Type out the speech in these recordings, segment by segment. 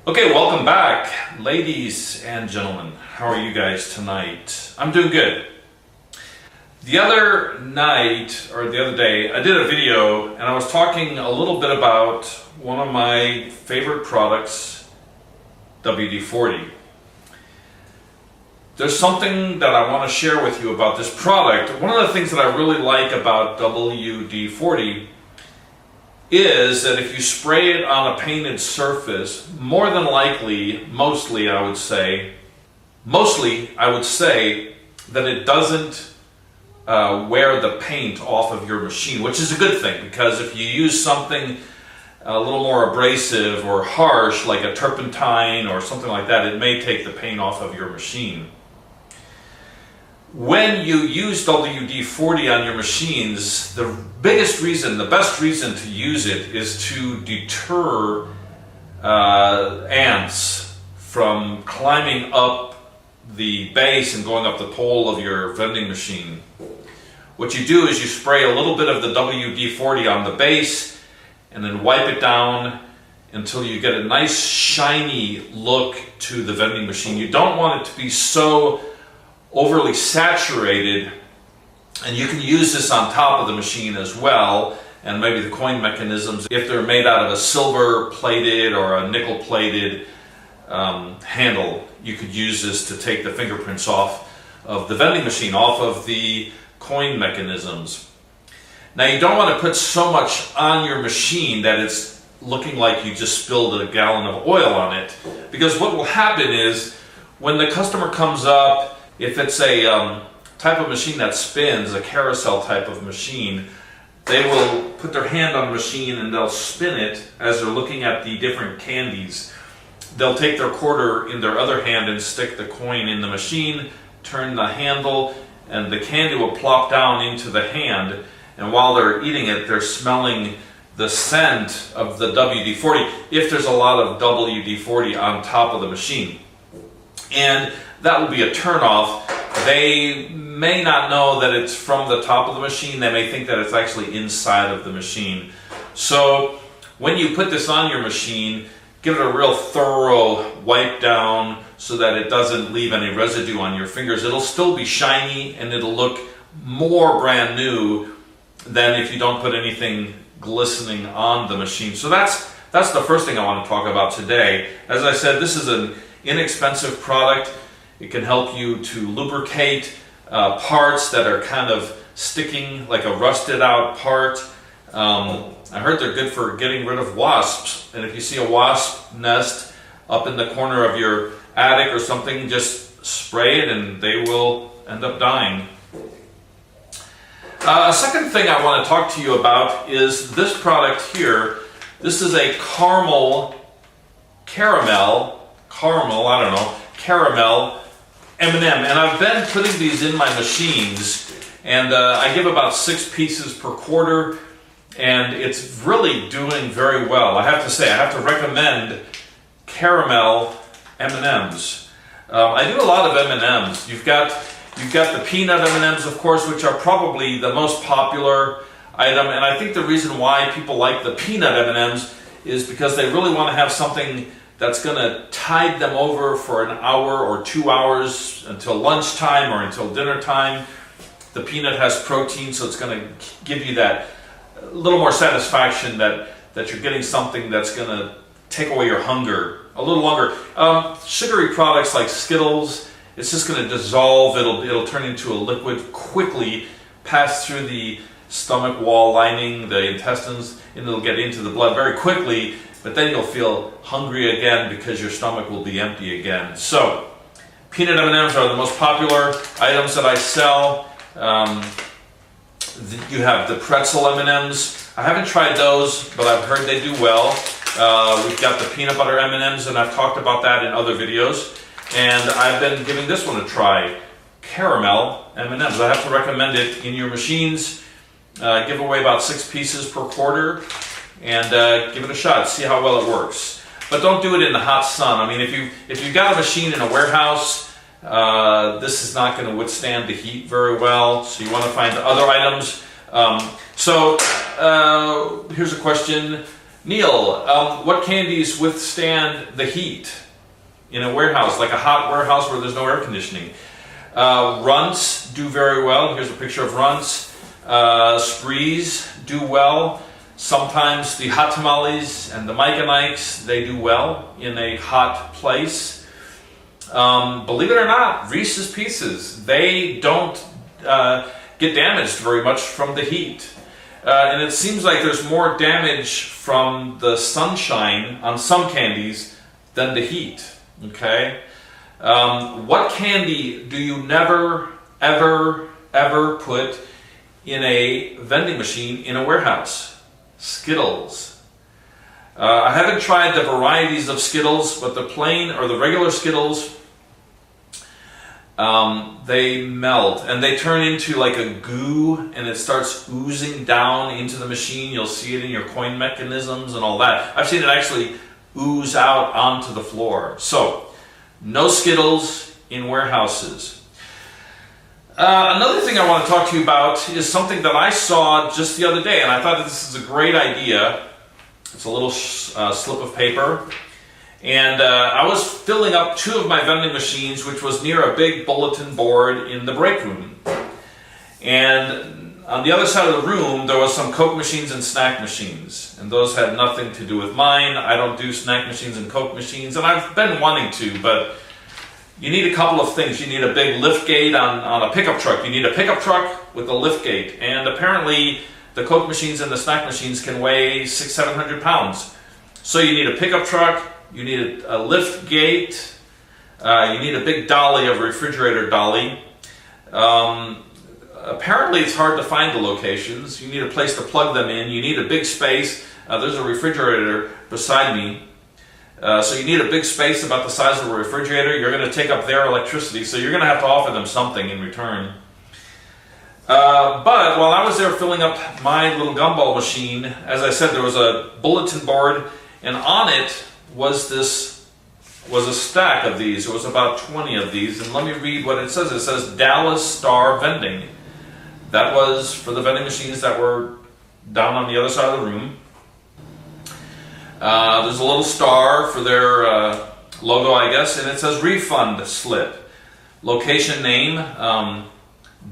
Okay, welcome back, ladies and gentlemen. How are you guys tonight? I'm doing good. The other night, or the other day, I did a video and I was talking a little bit about one of my favorite products, WD40. There's something that I want to share with you about this product. One of the things that I really like about WD40 is that if you spray it on a painted surface, more than likely, mostly I would say that it doesn't wear the paint off of your machine, which is a good thing, because if you use something a little more abrasive or harsh, like a turpentine or something like that, it may take the paint off of your machine. When you use WD-40 on your machines, the best reason to use it is to deter ants from climbing up the base and going up the pole of your vending machine. What you do is you spray a little bit of the WD-40 on the base and then wipe it down until you get a nice shiny look to the vending machine. You don't want it to be so overly saturated, and you can use this on top of the machine as well, and maybe the coin mechanisms, if they're made out of a silver plated or a nickel plated handle, you could use this to take the fingerprints off of the vending machine, off of the coin mechanisms. Now, you don't want to put so much on your machine that it's looking like you just spilled a gallon of oil on it, because what will happen is when the customer comes up, if it's a type of machine that spins, a carousel type of machine, they will put their hand on the machine and they'll spin it as they're looking at the different candies. They'll take their quarter in their other hand and stick the coin in the machine, turn the handle, and the candy will plop down into the hand. And while they're eating it, they're smelling the scent of the WD-40, if there's a lot of WD-40 on top of the machine. And that will be a turnoff. They may not know that it's from the top of the machine. They may think that it's actually inside of the machine. So when you put this on your machine, give it a real thorough wipe down so that it doesn't leave any residue on your fingers. It'll still be shiny and it'll look more brand new than if you don't put anything glistening on the machine. So that's the first thing I want to talk about today. As I said, this is an inexpensive product. It can help you to lubricate parts that are kind of sticking, like a rusted out part. I heard they're good for getting rid of wasps. And if you see a wasp nest up in the corner of your attic or something, just spray it and they will end up dying. A second thing I want to talk to you about is this product here. This is a caramel M&M, and I've been putting these in my machines, and I give about 6 pieces per quarter, and it's really doing very well. I have to say, I have to recommend caramel M&Ms. I do a lot of M&Ms. You've got the peanut M&Ms, of course, which are probably the most popular item, and I think the reason why people like the peanut M&Ms is because they really want to have something that's going to tide them over for an hour or 2 hours until lunchtime or until dinner time. The peanut has protein, so it's going to give you that little more satisfaction that you're getting something that's going to take away your hunger a little longer. Sugary products like Skittles, it's just going to dissolve. It'll turn into a liquid quickly, pass through the stomach wall lining, the intestines, and it'll get into the blood very quickly. But then you'll feel hungry again because your stomach will be empty again. So, peanut M&Ms are the most popular items that I sell. You have the pretzel M&Ms. I haven't tried those, but I've heard they do well. We've got the peanut butter M&Ms, and I've talked about that in other videos. And I've been giving this one a try, caramel M&Ms. I have to recommend it in your machines. Give away about 6 pieces per quarter. And give it a shot, see how well it works. But don't do it in the hot sun. I mean, if you've got a machine in a warehouse, this is not going to withstand the heat very well, so you want to find other items. So here's a question. Neil, what candies withstand the heat in a warehouse, like a hot warehouse where there's no air conditioning? Runts do very well. Here's a picture of runts. Sprees do well. Sometimes the hot tamales and the Mike and Ikes, they do well in a hot place. Believe it or not, Reese's Pieces, they don't get damaged very much from the heat. And it seems like there's more damage from the sunshine on some candies than the heat. Okay? What candy do you never, ever, ever put in a vending machine in a warehouse? Skittles. I haven't tried the varieties of Skittles, but the plain or the regular Skittles, they melt and they turn into like a goo, and it starts oozing down into the machine. You'll see it in your coin mechanisms and all that. I've seen it actually ooze out onto the floor. So, no Skittles in warehouses. Another thing I want to talk to you about is something that I saw just the other day, and I thought that this is a great idea. It's a little slip of paper, and I was filling up 2 of my vending machines, which was near a big bulletin board in the break room. And on the other side of the room, there was some Coke machines and snack machines, and those had nothing to do with mine. I don't do snack machines and Coke machines, and I've been wanting to, but you need a couple of things. You need a big lift gate on a pickup truck. You need a pickup truck with a lift gate. And apparently the Coke machines and the snack machines can weigh 600-700 pounds. So you need a pickup truck, you need a lift gate, you need a big dolly, a refrigerator dolly. Apparently it's hard to find the locations. You need a place to plug them in. You need a big space. There's a refrigerator beside me. So you need a big space about the size of a refrigerator. You're going to take up their electricity, so you're going to have to offer them something in return. But while I was there filling up my little gumball machine, as I said, there was a bulletin board, and on it was a stack of these. It was about 20 of these, and let me read what it says. It says Dallas Star Vending. That was for the vending machines that were down on the other side of the room. There's a little star for their logo, I guess, and it says refund slip. Location name,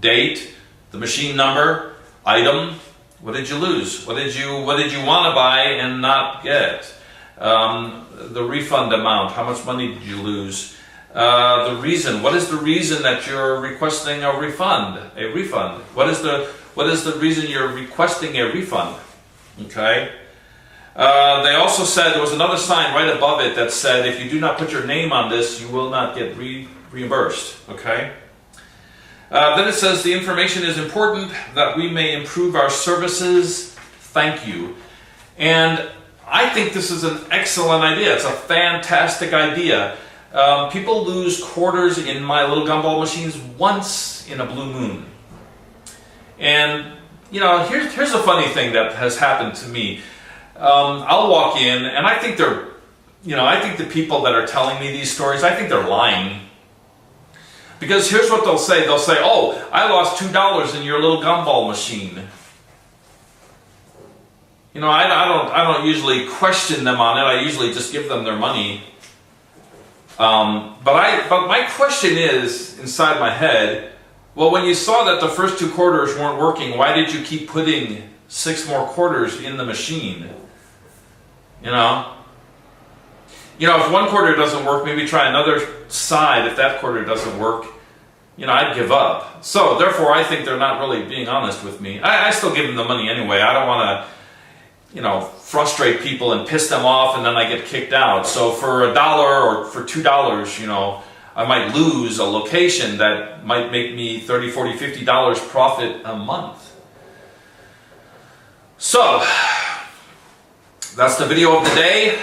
date, the machine number, item, what did you lose? What did you want to buy and not get? The refund amount, how much money did you lose? The reason, what is the reason that you're requesting a refund? What is the reason you're requesting a refund? Okay. They also said there was another sign right above it that said, if you do not put your name on this, you will not get reimbursed. Okay. Then it says the information is important that we may improve our services. Thank you. And I think this is an excellent idea. It's a fantastic idea. People lose quarters in my little gumball machines once in a blue moon. And you know, here's a funny thing that has happened to me. I'll walk in, and I think I think the people that are telling me these stories, I think they're lying. Because here's what they'll say. They'll say, oh, I lost $2 in your little gumball machine. You know, I don't usually question them on it. I usually just give them their money. But my question is, inside my head, well, when you saw that the first 2 quarters weren't working, why did you keep putting 6 more quarters in the machine? You know, if one quarter doesn't work, maybe try another side. If that quarter doesn't work, I'd give up. So therefore, I think they're not really being honest with me. I still give them the money anyway. I don't want to, frustrate people and piss them off, and then I get kicked out. So for $1 or for $2, I might lose a location that might make me $30, $40, $50 profit a month. So that's the video of the day.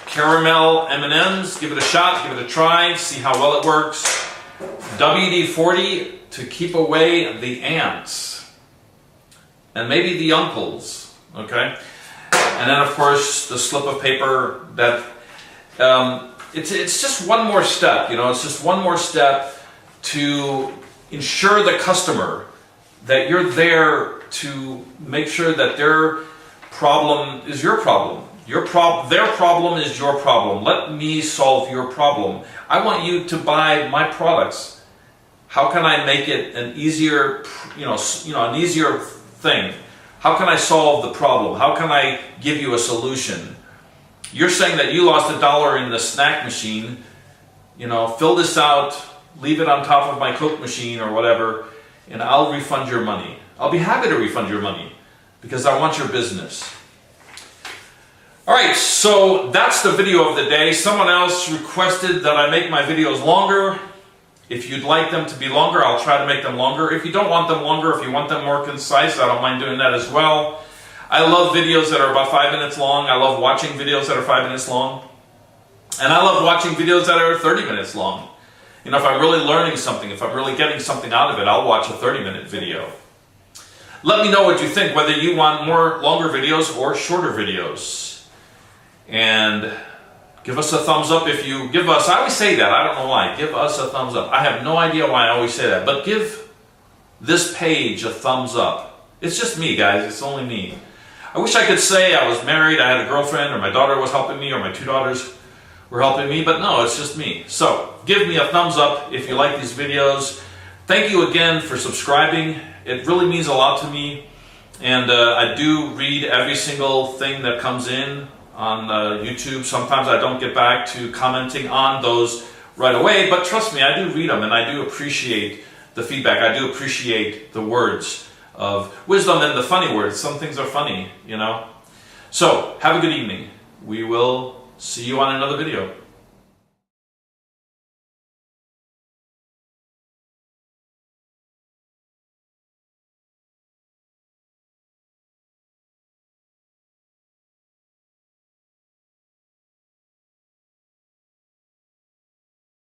Caramel M&Ms, give it a shot, give it a try, see how well it works. WD-40 to keep away the ants. And maybe the uncles, okay? And then of course the slip of paper that, it's just one more step, it's just one more step to ensure the customer that you're there to make sure that their problem is your problem. Their problem is your problem. Let me solve your problem. I want you to buy my products. How can I make it an easier, an easier thing? How can I solve the problem? How can I give you a solution? You're saying that you lost $1 in the snack machine. Fill this out, leave it on top of my Coke machine or whatever, and I'll refund your money. I'll be happy to refund your money because I want your business. Alright, so that's the video of the day. Someone else requested that I make my videos longer. If you'd like them to be longer, I'll try to make them longer. If you don't want them longer, if you want them more concise, I don't mind doing that as well. I love videos that are about 5 minutes long. I love watching videos that are 5 minutes long. And I love watching videos that are 30 minutes long. If I'm really learning something, if I'm really getting something out of it, I'll watch a 30-minute video. Let me know what you think, whether you want more longer videos or shorter videos. And give us a thumbs up if you give us, I always say that, I don't know why, give us a thumbs up. I have no idea why I always say that, but give this page a thumbs up. It's just me, guys, it's only me. I wish I could say I was married, I had a girlfriend, or my daughter was helping me, or my 2 daughters were helping me, but no, it's just me. So, give me a thumbs up if you like these videos. Thank you again for subscribing. It really means a lot to me. And I do read every single thing that comes in on YouTube. Sometimes I don't get back to commenting on those right away, but trust me, I do read them and I do appreciate the feedback. I do appreciate the words of wisdom and the funny words. Some things are funny, So, have a good evening. We will see you on another video.